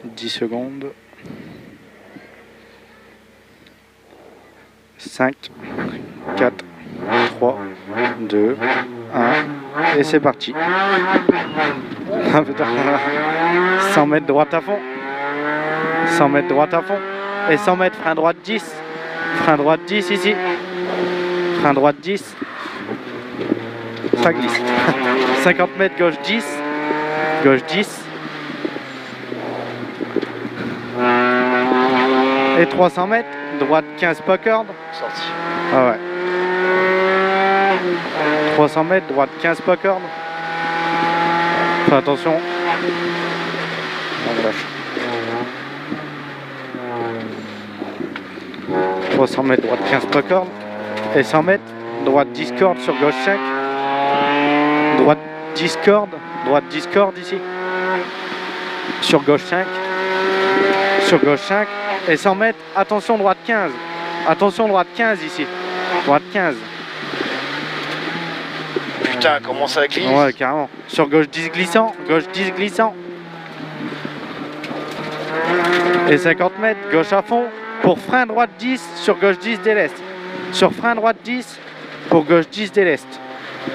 10 secondes. 5, 4, 3, 2, 1. Et c'est parti. 100 mètres droite à fond. 100 mètres droite à fond. Et 100 mètres frein droite 10. Frein droite 10 ici. Frein droite 10. Ça glisse. 50 mètres gauche 10. Gauche 10. Et 300 mètres, droite 15 pas corde. Sorti. Ah ouais. 300 mètres, droite 15 pas corde. Fais attention. On lâche. 300 mètres, droite 15 pas corde. Et 100 mètres, droite 10 cordes sur gauche 5. Droite 10 cordes. Droite 10 cordes ici. Sur gauche 5. Sur gauche 5. Et 100 mètres, attention droite 15. Attention droite 15 ici. Droite 15. Putain, comment ça glisse? Ouais, carrément. Sur gauche 10 glissant. Gauche 10 glissant. Et 50 mètres, gauche à fond. Pour frein droite 10, sur gauche 10 déleste. Sur frein droite 10, pour gauche 10 déleste.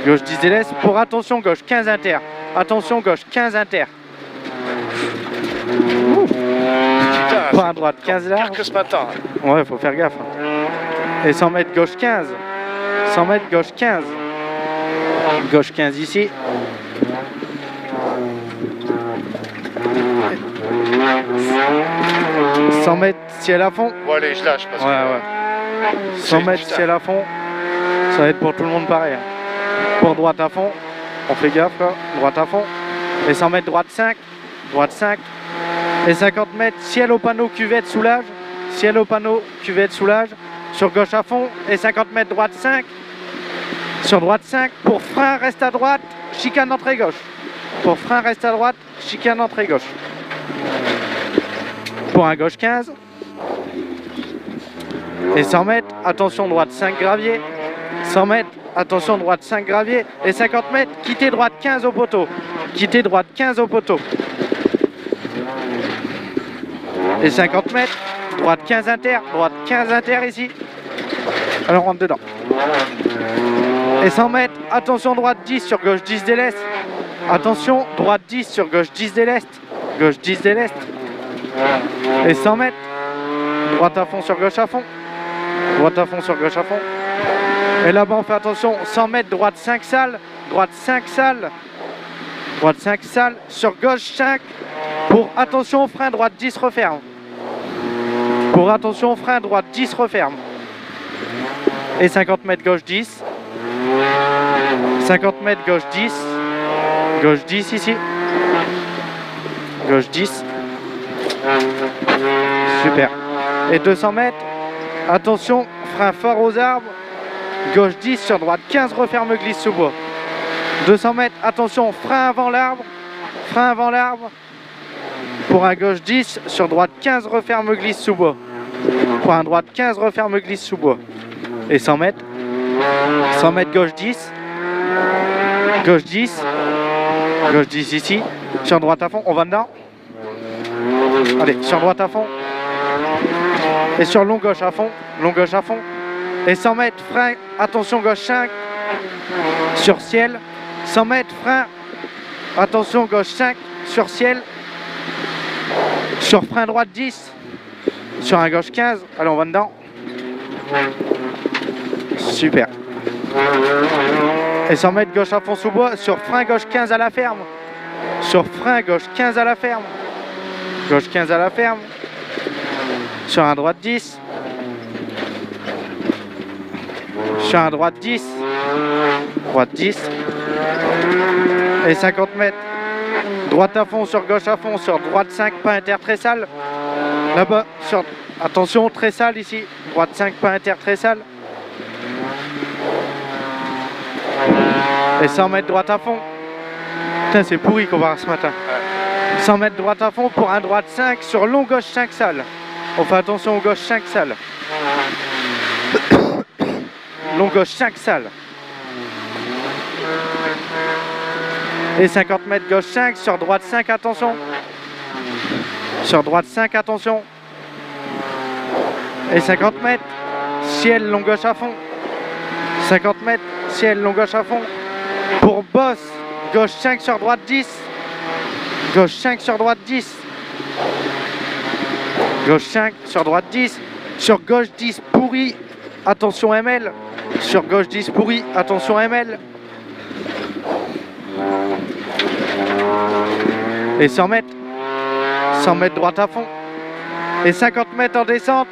Gauche 10 déleste, pour attention gauche 15 inter. Attention gauche 15 inter. Pas à droite 15 là. Pire que ce matin. Ouais, faut faire gaffe. Et 100 mètres gauche 15. 100 mètres gauche 15. Gauche 15 ici. « 100 mètres ciel à fond. » Bon allez, je lâche parce que... Ouais. 100 mètres ciel à fond. Ça va être pour tout le monde pareil. Pour droite à fond. On fait gaffe là. Droite à fond. Et 100 mètres droite 5. Droite 5. Et 50 mètres ciel au panneau cuvette soulage. Ciel au panneau cuvette soulage. Sur gauche à fond. Et 50 mètres droite 5. Sur droite 5. Pour frein reste à droite. Chicane entrée gauche. Pour frein reste à droite. Chicane entrée gauche. Pour un gauche 15. Et 100 mètres, attention droite 5 gravier. 100 mètres, attention droite 5 gravier. Et 50 mètres, quittez droite 15 au poteau. Quittez droite 15 au poteau. Et 50 mètres, droite 15 inter. Droite 15 inter ici. Alors on rentre dedans. Et 100 mètres, attention droite 10 sur gauche 10 déleste. Attention, droite 10 sur gauche 10 déleste. Gauche 10 déleste. Et 100 mètres, droite à fond sur gauche à fond. Droite à fond sur gauche à fond. Et là-bas on fait attention, 100 mètres, droite 5 salles. Droite 5 salles. Droite 5 salles. Sur gauche 5. Pour attention, frein droite 10 referme. Pour attention, frein droite 10 referme. Et 50 mètres gauche 10. 50 mètres gauche 10. Gauche 10 ici. Gauche 10. Super. Et 200 mètres. Attention, frein fort aux arbres. Gauche 10 sur droite 15 referme glisse sous bois. 200 mètres. Attention, frein avant l'arbre. Frein avant l'arbre. Pour un gauche 10 sur droite 15 referme glisse sous bois. Pour un droite 15 referme glisse sous bois. Et 100 mètres. 100 mètres gauche 10. Gauche 10. Gauche 10 ici. Sur droite à fond. On va dedans. Allez, sur droite à fond. Et sur long gauche à fond. Long gauche à fond. Et 100 mètres, frein. Attention gauche 5. Sur ciel. 100 mètres, frein. Attention gauche 5. Sur ciel. Sur frein droite 10. Sur un gauche 15. Allez, on va dedans. Super. Et 100 mètres gauche à fond sous bois. Sur frein gauche 15 à la ferme. Sur frein gauche 15 à la ferme. Gauche 15 à la ferme. Sur un droite 10. Sur un droite 10. Droite 10. Et 50 mètres. Droite à fond, sur gauche à fond, sur droite 5, pas inter très sale. Là-bas, sur... attention, très sale ici. Droite 5, pas inter très sale. Et 100 mètres droite à fond. Putain, c'est pourri qu'on va voir ce matin. 100 mètres droite à fond pour un droite 5 sur long gauche 5 salles. On fait attention au gauche 5 salles. Long gauche 5 salles. Et 50 mètres gauche 5 sur droite 5, attention. Sur droite 5, attention. Et 50 mètres, ciel, long gauche à fond. 50 mètres, ciel, long gauche à fond. Pour boss, gauche 5 sur droite 10. Gauche 5 sur droite 10. Gauche 5 sur droite 10. Sur gauche 10 pourri, attention ML. Sur gauche 10 pourri, attention ML. Et 100 mètres. 100 mètres droite à fond. Et 50 mètres en descente.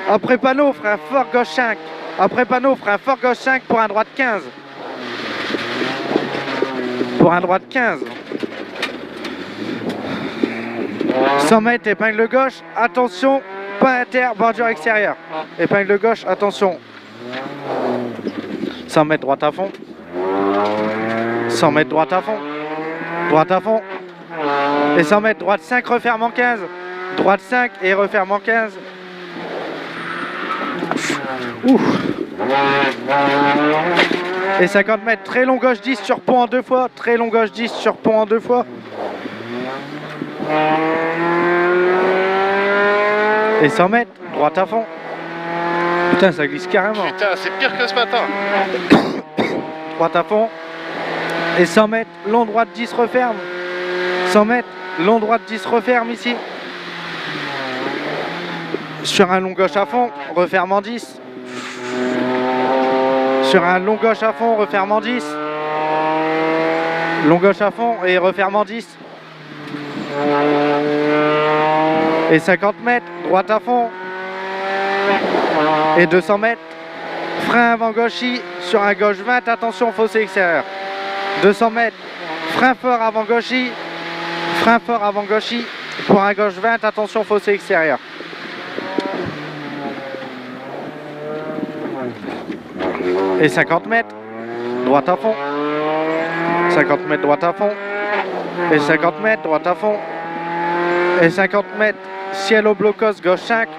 Après panneau, frein fort gauche 5. Après panneau, frein fort gauche 5 pour un droite 15. Pour un droite 15. 100 mètres, épingle gauche. Attention, pas inter, bordure extérieure. Épingle gauche, attention. 100 mètres droite à fond. 100 mètres droite à fond. Droite à fond. Et 100 mètres droite 5, referme en 15. Droite 5 et referme en 15. Ouf. Et 50 mètres, très long gauche 10 sur pont en 2 fois. Très long gauche 10 sur pont en 2 fois. Et 100 mètres, droite à fond. Putain, ça glisse carrément. Putain, c'est pire que ce matin. Droite à fond. Et 100 mètres, long droite 10 referme. 100 mètres, long droite 10 referme ici. Sur un long gauche à fond, referme en 10. Sur un long gauche à fond, referme en 10. Long gauche à fond et referme en 10. Et 50 mètres, droite à fond. Et 200 mètres, frein avant gauchy sur un gauche 20, attention fossé extérieur. 200 mètres, frein fort avant gauchy. Frein fort avant gauchy pour un gauche 20, attention fossé extérieur. Et 50 mètres, droite à fond. 50 mètres, droite à fond. Et 50 mètres, droite à fond. Et 50 mètres, ciel au blocos, gauche 5.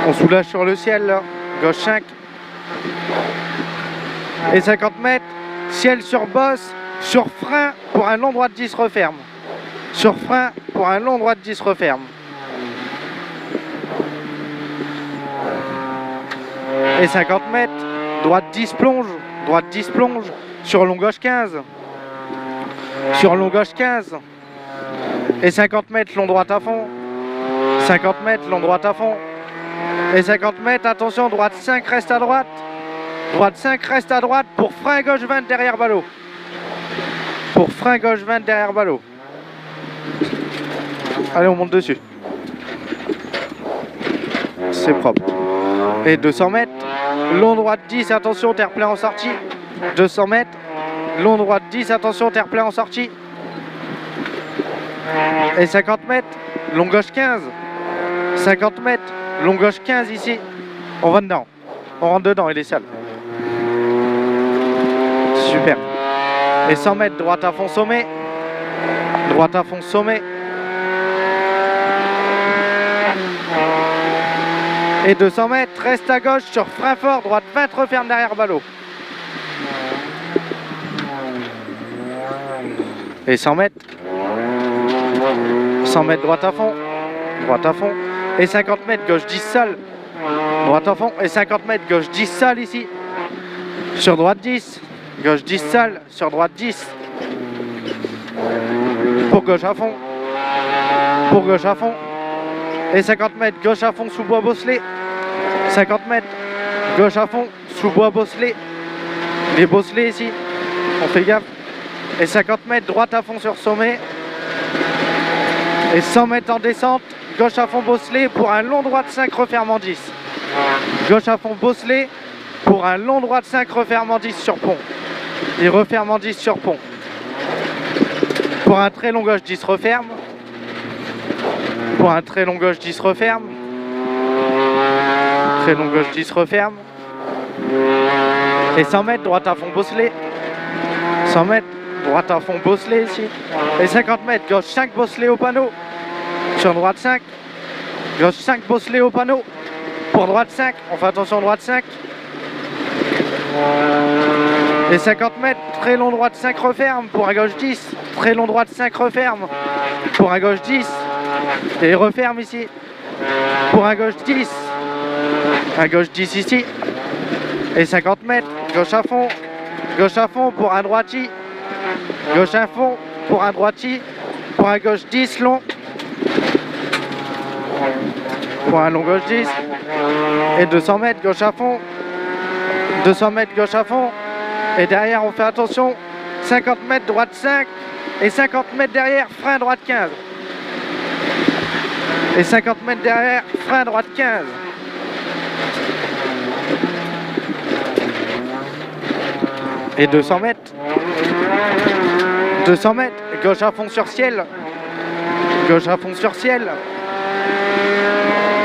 On soulage sur le ciel là, gauche 5. Et 50 mètres, ciel sur bosse, sur frein pour un long droite 10 referme. Sur frein pour un long droite 10 referme. Et 50 mètres, droite 10 plonge, droite 10 plonge, sur long gauche 15. Sur long gauche 15. Et 50 mètres, long droite à fond. 50 mètres, long droite à fond. Et 50 mètres, attention, droite 5 reste à droite. Droite 5 reste à droite pour frein gauche 20 derrière ballot. Pour frein gauche 20 derrière ballot. Allez, on monte dessus. C'est propre. Et 200 mètres, long droite 10, attention, terre-plein en sortie. 200 mètres, long droite 10, attention, terre-plein en sortie. Et 50 mètres, long gauche 15. 50 mètres, long gauche 15 ici. On va dedans. On rentre dedans, il est sale. Super. Et 100 mètres, droite à fond sommet. Droite à fond sommet. Et 200 mètres, reste à gauche sur frein fort, droite 20, referme derrière ballot. Et 100 mètres. 100 mètres, droite à fond. Droite à fond. Et 50 mètres, gauche 10 sale. Droite à fond. Et 50 mètres, gauche 10 sale ici. Sur droite 10. Gauche 10 sale. Sur droite 10. Pour gauche à fond. Pour gauche à fond. Et 50 mètres, gauche à fond sous bois bosselé. 50 mètres, gauche à fond sous bois bosselé. Les bosselés ici, on fait gaffe. Et 50 mètres, droite à fond sur sommet. Et 100 mètres en descente, gauche à fond bosselé pour un long droite 5 referme en 10. Gauche à fond bosselé pour un long droite 5 referme en 10 sur pont. Et referme en 10 sur pont. Pour un très long gauche 10 referme. Pour un très long gauche 10 referme. Très long gauche 10 referme. Et 100 mètres, droite à fond bosselé. 100 mètres, droite à fond bosselé ici. Et 50 mètres, gauche 5 bosselé au panneau. Sur droite 5. Gauche 5 bosselé au panneau. Pour droite 5, on fait attention droite 5. Et 50 mètres, très long droite 5 referme pour un gauche 10. Très long droite 5 referme pour un gauche 10. Et referme ici. Pour un gauche 10. Un gauche 10 ici. Et 50 mètres. Gauche à fond. Gauche à fond pour un droiti. Gauche à fond pour un droiti. Pour un gauche 10 long. Pour un long gauche 10. Et 200 mètres gauche à fond. 200 mètres gauche à fond. Et derrière on fait attention. 50 mètres droite 5. Et 50 mètres derrière frein droite 15. Et 50 mètres derrière frein droite 15. Et 200 mètres. 200 mètres. Gauche à fond sur ciel. Gauche à fond sur ciel.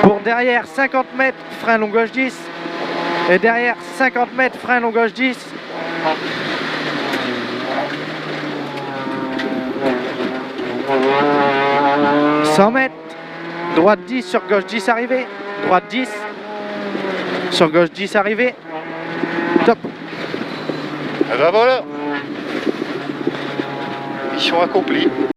Pour derrière 50 mètres, frein long gauche 10. Et derrière 50 mètres, frein long gauche 10. « 100 mètres. Droite 10 sur gauche 10 arrivé. Droite 10. Sur gauche 10 arrivé. Top. Et ben voilà. Mission accomplie.